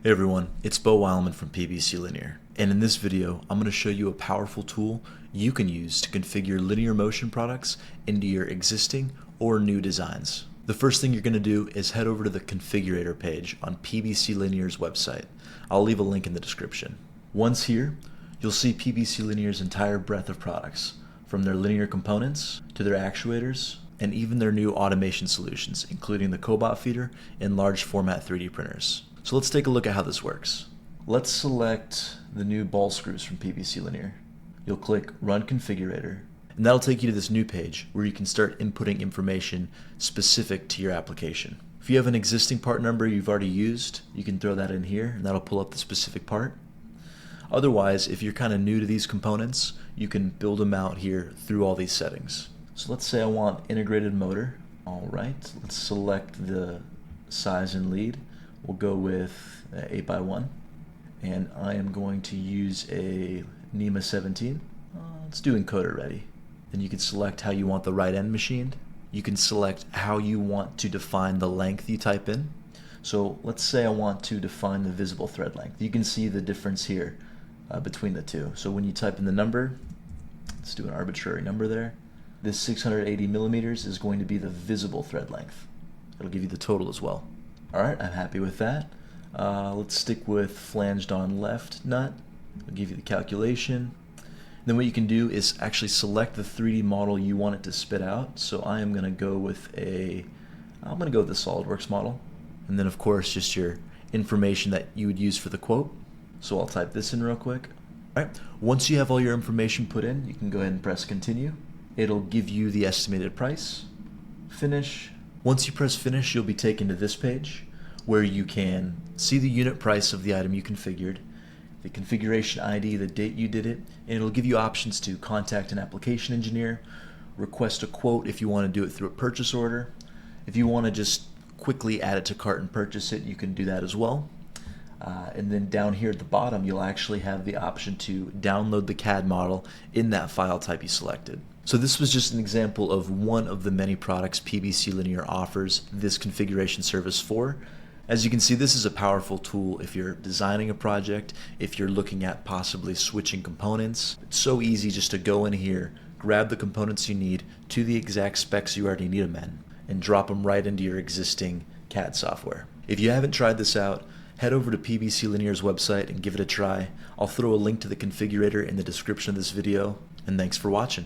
Hey everyone, it's Beau Wileman from PBC Linear, and in this video I'm going to show you a powerful tool you can use to configure linear motion products into your existing or new designs. The first thing you're going to do is head over to the Configurator page on PBC Linear's website. I'll leave a link in the description. Once here, you'll see PBC Linear's entire breadth of products, from their linear components to their actuators, and even their new automation solutions, including the cobot feeder and large format 3D printers. So let's take a look at how this works. Let's select the new ball screws from PBC Linear. You'll click Run Configurator, and that'll take you to this new page where you can start inputting information specific to your application. If you have an existing part number you've already used, you can throw that in here and that'll pull up the specific part. Otherwise, if you're kind of new to these components, you can build them out here through all these settings. So let's say I want integrated motor. All right, let's select the size and lead. We'll go with 8x1, and I am going to use a NEMA 17. Let's do encoder ready. Then you can select how you want the right end machined. You can select how you want to define the length you type in. So let's say I want to define the visible thread length. You can see the difference here between the two. So when you type in the number, let's do an arbitrary number there. This 680 millimeters is going to be the visible thread length. It'll give you the total as well. Alright, I'm happy with that. Let's stick with flanged on left nut. I'll give you the calculation. Then what you can do is actually select the 3D model you want it to spit out. So I am going to go with the SolidWorks model. And then of course just your information that you would use for the quote. So I'll type this in real quick. Alright, once you have all your information put in, you can go ahead and press continue. It'll give you the estimated price. Finish. Once you press finish, you'll be taken to this page where you can see the unit price of the item you configured, the configuration ID, the date you did it, and it'll give you options to contact an application engineer, request a quote if you want to do it through a purchase order. If you want to just quickly add it to cart and purchase it, you can do that as well. And then down here at the bottom, you'll actually have the option to download the CAD model in that file type you selected. So this was just an example of one of the many products PBC Linear offers this configuration service for. As you can see, this is a powerful tool if you're designing a project, if you're looking at possibly switching components. It's so easy just to go in here, grab the components you need to the exact specs you already need them in, and drop them right into your existing CAD software. If you haven't tried this out, head over to PBC Linear's website and give it a try. I'll throw a link to the configurator in the description of this video, and thanks for watching.